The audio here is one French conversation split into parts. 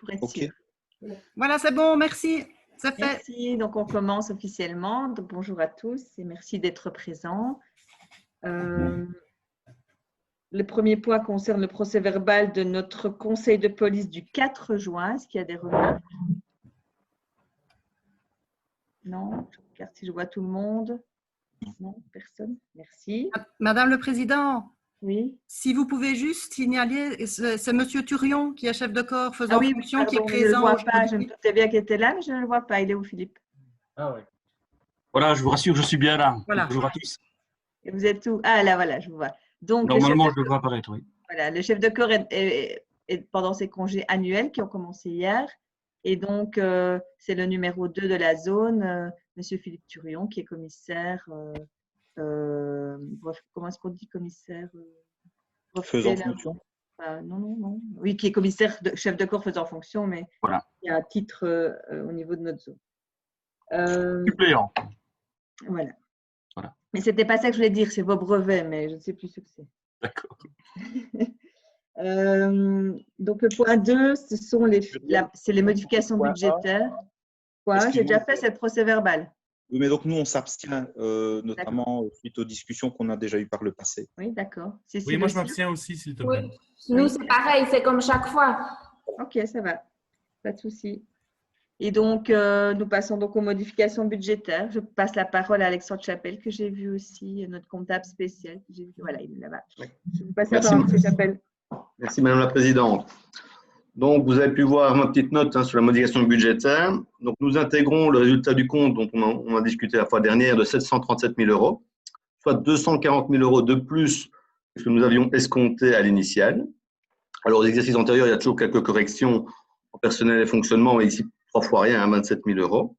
pour être Ok. sûr. Voilà, c'est bon, merci. C'est fait. Merci. Donc, on commence officiellement. Donc, bonjour à tous et merci d'être présents. Le premier point concerne le procès-verbal de notre conseil de police du 4 juin. Est-ce qu'il y a des remarques? Non, je regarde si je vois tout le monde. Non, personne. Merci. Madame le Président, Oui. si vous pouvez juste signaler, c'est Monsieur Turion qui est chef de corps faisant Ah oui, fonction qui est pardon, mais je ne le présent vois pas. Je me aujourd'hui. doutais bien qu'il était là, mais je ne le vois pas. Il est où, Philippe? Ah ouais. Voilà, je vous rassure, je suis bien là. Voilà. Bonjour à tous. Et vous êtes où? Ah là, voilà, je vous vois. Donc, Normalement, je devrais apparaître, oui. voilà, le chef de corps est pendant ses congés annuels qui ont commencé hier. Et donc, c'est le numéro 2 de la zone, Monsieur Philippe Turion, qui est commissaire. Comment est-ce qu'on dit commissaire? Faisant fonction. Non. Oui, qui est commissaire, chef de corps faisant fonction, mais Voilà. il y a un titre au niveau de notre zone. Suppléant. Voilà. Voilà. Mais ce n'était pas ça que je voulais dire, c'est vos brevets, mais je ne sais plus ce que c'est. D'accord. Donc, le point 2, c'est les modifications Point A. budgétaires. Quoi? J'ai déjà fait cette procès-verbal. Oui, mais donc nous, on s'abstient, notamment suite aux discussions qu'on a déjà eues par le passé. Oui, d'accord. Oui, moi, je m'abstiens aussi, s'il te plaît. Oui. Nous, c'est pareil, c'est comme chaque fois. Ok, ça va. Pas de souci. Et donc, nous passons donc aux modifications budgétaires. Je passe la parole à Alexandre Chapelle, que j'ai vu aussi, notre comptable spécial. Voilà, il est là-bas. Je vous passe la parole, M. Chapelle. Merci Madame la Présidente. Donc, vous avez pu voir ma petite note sur la modification budgétaire. Donc, nous intégrons le résultat du compte dont on a discuté la fois dernière de 737 000 €, soit 240 000 € de plus que ce que nous avions escompté à l'initiale. Alors, aux exercices antérieurs, il y a toujours quelques corrections en personnel et fonctionnement, mais ici, 3 fois rien, 27 000 €.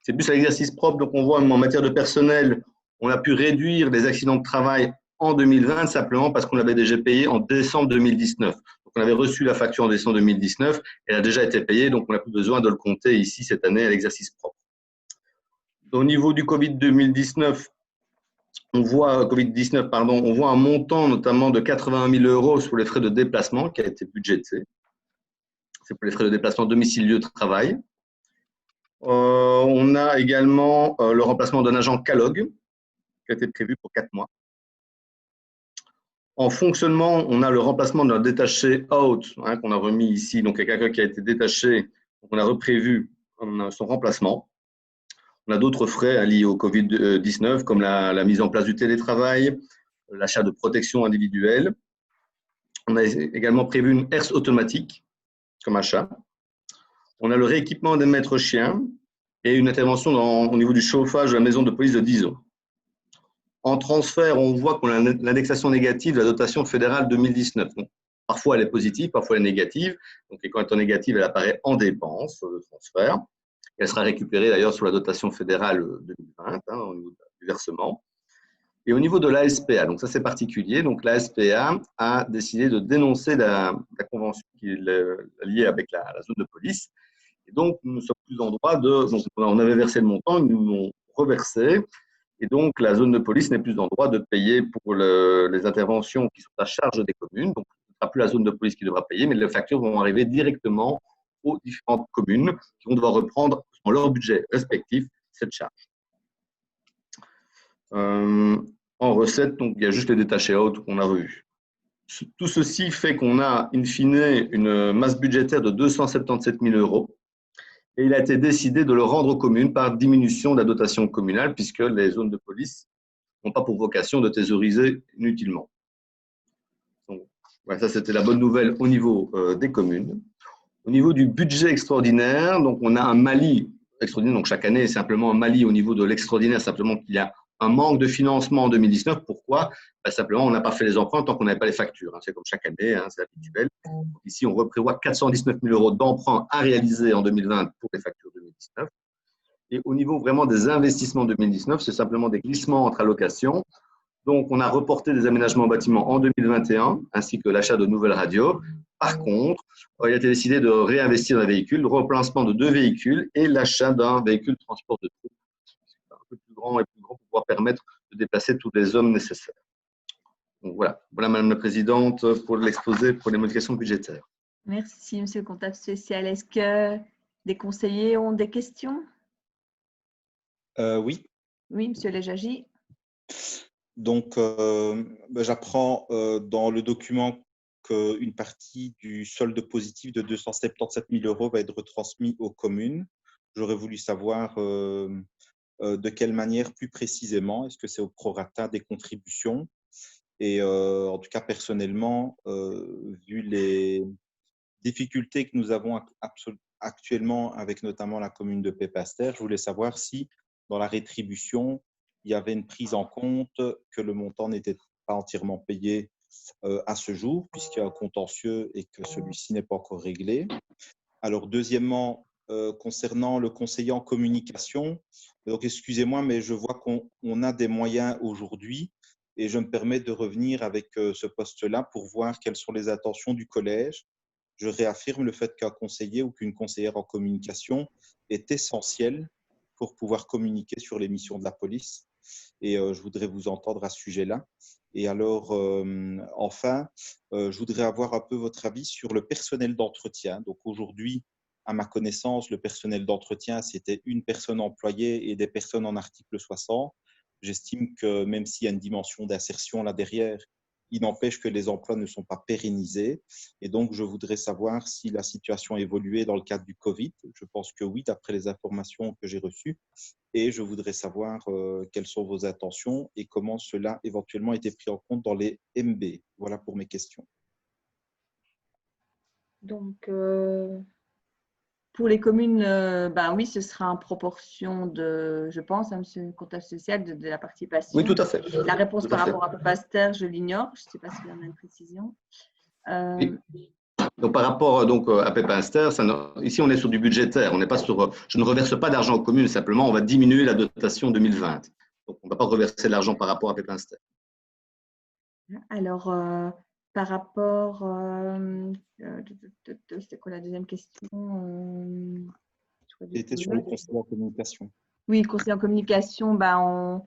C'est plus à l'exercice propre. Donc, on voit en matière de personnel, on a pu réduire les accidents de travail en 2020 simplement parce qu'on l'avait déjà payé en décembre 2019. Donc, on avait reçu la facture en décembre 2019, elle a déjà été payée, donc on n'a plus besoin de le compter ici cette année à l'exercice propre. Au niveau du Covid 2019, on voit un montant notamment de 81 000 € sur les frais de déplacement qui a été budgété. C'est pour les frais de déplacement domicile-lieu de travail. On a également le remplacement d'un agent CALOG qui a été prévu pour 4 mois. En fonctionnement, on a le remplacement d'un détaché out qu'on a remis ici. Donc, il y a quelqu'un qui a été détaché. Donc, on a reprévu son remplacement. On a d'autres frais liés au Covid-19, comme la mise en place du télétravail, l'achat de protection individuelle. On a également prévu une herse automatique comme achat. On a le rééquipement des maîtres chiens et une intervention au niveau du chauffage de la maison de police de Dijon. En transfert, on voit qu'on a l'indexation négative de la dotation fédérale 2019. Donc, parfois, elle est positive, parfois, elle est négative. Donc, et quand elle est négative, elle apparaît en dépense de transfert. Elle sera récupérée d'ailleurs sur la dotation fédérale 2020, au niveau du versement. Et au niveau de l'ASPA, donc ça c'est particulier, donc l'ASPA a décidé de dénoncer la convention qui est liée avec la zone de police. Et donc, nous ne sommes plus en droit de… Donc, on avait versé le montant, ils nous l'ont reversé. Et donc, la zone de police n'est plus en droit de payer pour les interventions qui sont à charge des communes. Donc, ce ne sera plus la zone de police qui devra payer, mais les factures vont arriver directement aux différentes communes qui vont devoir reprendre dans leur budget respectif cette charge. En recette, donc, il y a juste les détachés out qu'on a revus. Tout ceci fait qu'on a, in fine, une masse budgétaire de 277 000 €. Et il a été décidé de le rendre aux communes par diminution de la dotation communale, puisque les zones de police n'ont pas pour vocation de thésauriser inutilement. Donc, voilà, ça, c'était la bonne nouvelle au niveau des communes. Au niveau du budget extraordinaire, donc on a un Mali extraordinaire. Donc, chaque année, simplement un Mali au niveau de l'extraordinaire, simplement qu'il y a un manque de financement en 2019. Pourquoi? Simplement, on n'a pas fait les emprunts tant qu'on n'avait pas les factures. C'est comme chaque année, c'est habituel. Donc, ici, on reprévoit 419 000 € d'emprunts à réaliser en 2020 pour les factures 2019. Et au niveau vraiment des investissements 2019, c'est simplement des glissements entre allocations. Donc, on a reporté des aménagements bâtiments en 2021, ainsi que l'achat de nouvelles radios. Par contre, il a été décidé de réinvestir dans les véhicules, le remplacement de 2 véhicules et l'achat d'un véhicule de transport de troupes un peu plus grand et plus grand pour pouvoir permettre de déplacer tous les hommes nécessaires. Donc voilà, Madame la Présidente, pour l'exposé pour les modifications budgétaires. Merci, Monsieur le comptable spécial. Est-ce que des conseillers ont des questions? Oui. Oui, Monsieur Lejagy. Donc, j'apprends dans le document qu'une partie du solde positif de 277 000 € va être retransmis aux communes. J'aurais voulu savoir de quelle manière plus précisément. Est-ce que c'est au prorata des contributions? Et en tout cas, personnellement, vu les difficultés que nous avons actuellement avec notamment la commune de Pépastère, je voulais savoir si dans la rétribution, il y avait une prise en compte que le montant n'était pas entièrement payé à ce jour, puisqu'il y a un contentieux et que celui-ci n'est pas encore réglé. Alors, deuxièmement, concernant le conseiller en communication, donc excusez-moi, mais je vois qu'on a des moyens aujourd'hui et je me permets de revenir avec ce poste-là pour voir quelles sont les intentions du collège. Je réaffirme le fait qu'un conseiller ou qu'une conseillère en communication est essentiel pour pouvoir communiquer sur les missions de la police. Et je voudrais vous entendre à ce sujet-là. Et alors, enfin, je voudrais avoir un peu votre avis sur le personnel d'entretien. Donc aujourd'hui, à ma connaissance, le personnel d'entretien, c'était une personne employée et des personnes en article 60. J'estime que même s'il y a une dimension d'insertion là derrière, il n'empêche que les emplois ne sont pas pérennisés. Et donc, je voudrais savoir si la situation a évolué dans le cadre du Covid. Je pense que oui, d'après les informations que j'ai reçues. Et je voudrais savoir quelles sont vos intentions et comment cela éventuellement a été pris en compte dans les MB. Voilà pour mes questions. Donc, pour les communes, ben oui, ce sera en proportion de, je pense, Monsieur le comptable social, de la participation. Oui, tout à fait. La réponse Tout à par fait. rapport à Pépastère, je l'ignore. Je ne sais pas s'il y en a une précision. Oui. Donc, par rapport donc, à Pépinster, ici, on est sur du budgétaire. On n'est pas sur, je ne reverse pas d'argent aux communes, simplement, on va diminuer la dotation 2020. Donc, on ne va pas reverser de l'argent par rapport à Pépinster. Alors, par rapport, c'était quoi la deuxième question? C'était sur le conseil en communication. Oui, conseil en communication, ben,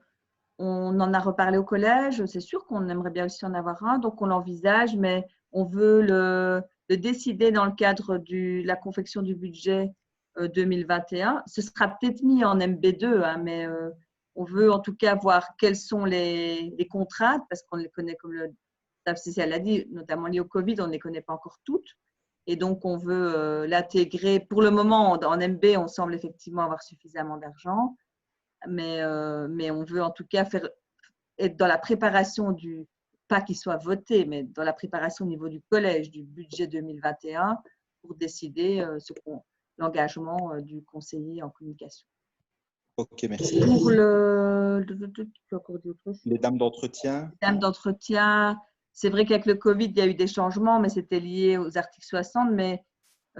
on en a reparlé au collège. C'est sûr qu'on aimerait bien aussi en avoir un, donc on l'envisage, mais on veut le décider dans le cadre de la confection du budget 2021. Ce sera peut-être mis en MB2, hein, mais on veut en tout cas voir quelles sont les contraintes, parce qu'on les connaît, comme le staff spécial l'a dit, notamment liées au Covid, on ne les connaît pas encore toutes. Et donc, on veut l'intégrer. Pour le moment, en MB, on semble effectivement avoir suffisamment d'argent, mais on veut en tout cas être dans la préparation pas qu'il soit voté, mais dans la préparation au niveau du collège du budget 2021 pour décider l'engagement du conseiller en communication. Ok, merci. Pour les dames d'entretien. Les dames d'entretien, c'est vrai qu'avec le Covid, il y a eu des changements, mais c'était lié aux articles 60. Mais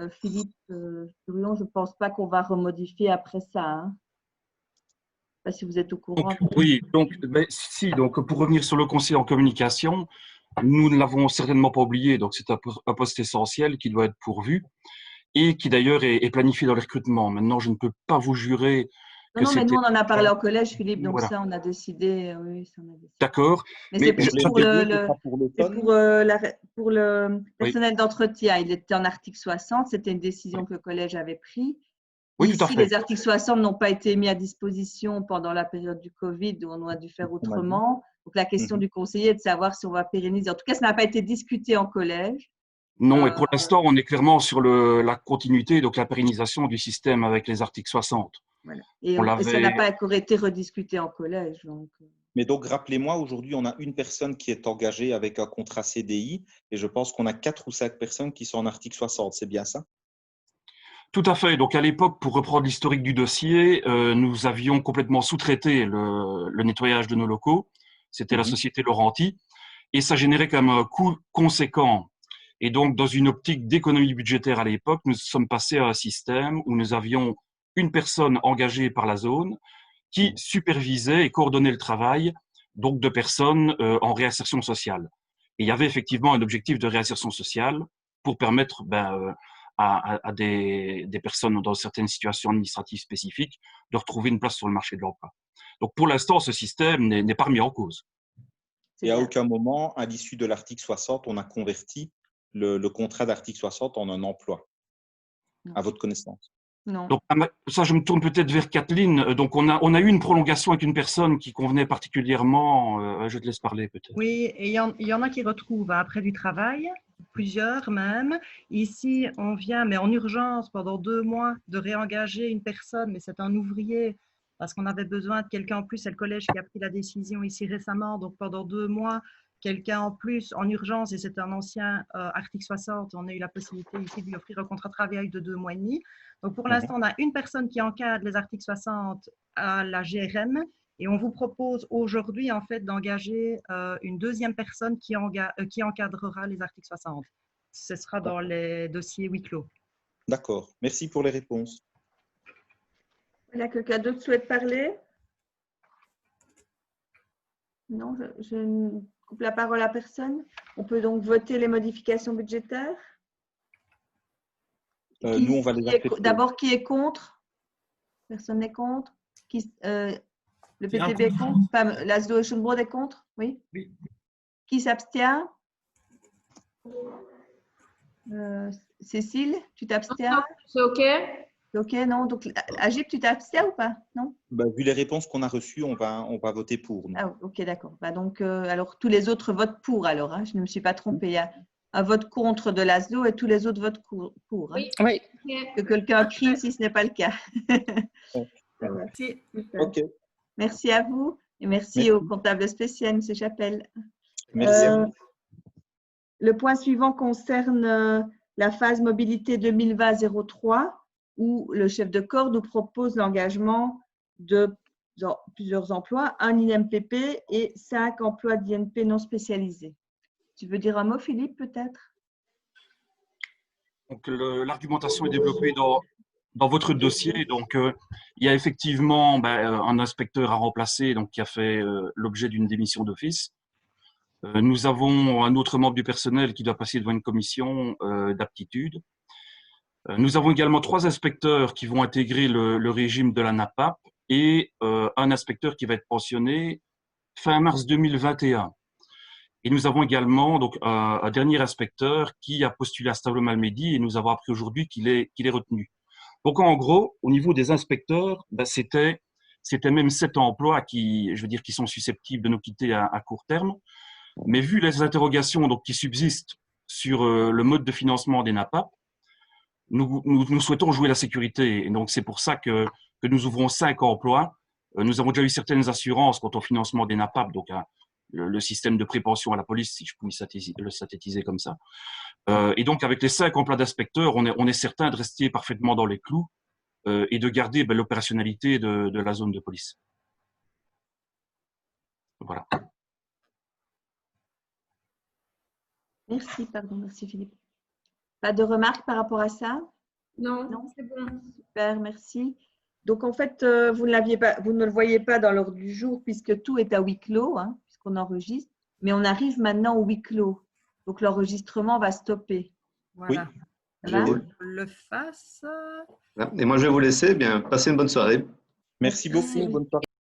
Philippe Turion, je ne pense pas qu'on va remodifier après ça. Hein. Je ne sais pas si vous êtes au courant. Donc, oui, donc pour revenir sur le conseil en communication, nous ne l'avons certainement pas oublié, donc c'est un poste essentiel qui doit être pourvu et qui d'ailleurs est planifié dans les recrutements. Maintenant, je ne peux pas vous jurer que Non, mais c'était… nous, on en a parlé au collège, Philippe, donc Voilà. ça, on a décidé. Oui, ça, on a décidé. D'accord. Mais c'est pour le personnel d'entretien. Il était en article 60, c'était une décision que le collège avait prise. Oui, tout à Ici, fait. les articles 60 n'ont pas été mis à disposition pendant la période du Covid où on a dû faire autrement. Donc, la question du conseiller est de savoir si on va pérenniser. En tout cas, ça n'a pas été discuté en collège. Non, et pour l'instant, on est clairement sur la continuité, donc la pérennisation du système avec les articles 60. Voilà. Et ça n'a pas encore été rediscuté en collège. Donc. Mais donc, rappelez-moi, aujourd'hui, on a une personne qui est engagée avec un contrat CDI et je pense qu'on a 4 ou 5 personnes qui sont en article 60. C'est bien ça? Tout à fait. Donc, à l'époque, pour reprendre l'historique du dossier, nous avions complètement sous-traité le nettoyage de nos locaux. C'était la société Laurenti. Et ça générait quand même un coût conséquent. Et donc, dans une optique d'économie budgétaire à l'époque, nous sommes passés à un système où nous avions une personne engagée par la zone qui supervisait et coordonnait le travail donc de personnes en réinsertion sociale. Et il y avait effectivement un objectif de réinsertion sociale pour permettre à des personnes dans certaines situations administratives spécifiques de retrouver une place sur le marché de l'emploi. Donc pour l'instant, ce système n'est pas remis en cause. Et à aucun moment, à l'issue de l'article 60, on a converti le contrat d'article 60 en un emploi, Non. à votre connaissance. Non. Donc, ça, je me tourne peut-être vers Kathleen. Donc, on a eu une prolongation avec une personne qui convenait particulièrement. Je te laisse parler peut-être. Oui, et il y en a qui retrouvent après du travail, plusieurs même. Ici, on vient, mais en urgence, pendant 2 mois, de réengager une personne, mais c'est un ouvrier, parce qu'on avait besoin de quelqu'un en plus. C'est le collège qui a pris la décision ici récemment. Donc, pendant 2 mois, quelqu'un en plus en urgence, et c'est un ancien article 60, on a eu la possibilité ici de lui offrir un contrat de travail de 2 mois et demi. Donc, pour l'instant, on a une personne qui encadre les articles 60 à la GRM. Et on vous propose aujourd'hui, en fait, d'engager une deuxième personne qui encadrera les articles 60. Ce sera dans les dossiers huis clos. D'accord. Merci pour les réponses. Voilà, quelqu'un d'autre souhaite parler? Non, je ne coupe la parole à personne. On peut donc voter les modifications budgétaires. Nous, on va les accepter. D'abord, qui est contre? Personne n'est contre? Le PTB est contre? Laszlo et Schönbrod est contre? Oui. Oui. Qui s'abstient? Cécile, tu t'abstiens? C'est OK? Ok, non. Donc, Agib, tu t'abstiens ou pas? Non? Bah, vu les réponses qu'on a reçues, on va voter pour. nous. Ah, ok, d'accord. Bah, donc, alors, tous les autres votent pour, alors. Hein, je ne me suis pas trompée. Il y a un vote contre de Laszlo et tous les autres votent pour. Hein. Oui. Que quelqu'un crie si ce n'est pas le cas. Merci. OK. Merci à vous et merci Merci. au comptable spécial, M. Chapelle. Merci à vous. Le point suivant concerne la phase mobilité 2020-03 où le chef de corps nous propose l'engagement de plusieurs emplois, un INPP et 5 emplois d'INP non spécialisés. Tu veux dire un mot, Philippe, peut-être? Donc, l'argumentation est développée dans votre dossier. Donc, il y a effectivement un inspecteur à remplacer donc, qui a fait l'objet d'une démission d'office. Nous avons un autre membre du personnel qui doit passer devant une commission d'aptitude. Nous avons également 3 inspecteurs qui vont intégrer le régime de la NAPAP et un inspecteur qui va être pensionné fin mars 2021. Et nous avons également donc, un dernier inspecteur qui a postulé à Stable-Malmedy et nous avons appris aujourd'hui qu'il est retenu. Donc, en gros, au niveau des inspecteurs, c'était même 7 emplois qui sont susceptibles de nous quitter à court terme. Mais vu les interrogations donc, qui subsistent sur le mode de financement des NAPAP, nous souhaitons jouer la sécurité. Et donc, c'est pour ça que nous ouvrons 5 emplois. Nous avons déjà eu certaines assurances quant au financement des NAPAP, donc le système de prépension à la police, si je puis le synthétiser comme ça. Et donc, avec les 5 emplois d'inspecteurs, on est certain de rester parfaitement dans les clous et de garder l'opérationnalité de la zone de police. Voilà. Merci Philippe. Pas de remarques par rapport à ça? Non, Non. c'est bon. Super, merci. Donc, en fait, vous ne le voyez pas dans l'ordre du jour puisque tout est à huis clos, hein, puisqu'on enregistre, mais on arrive maintenant au huis clos. Donc, l'enregistrement va stopper. Voilà. Ça va? Je le fasse. Et moi, je vais vous laisser. Bien, passez une bonne soirée. Merci beaucoup. Bonne soirée.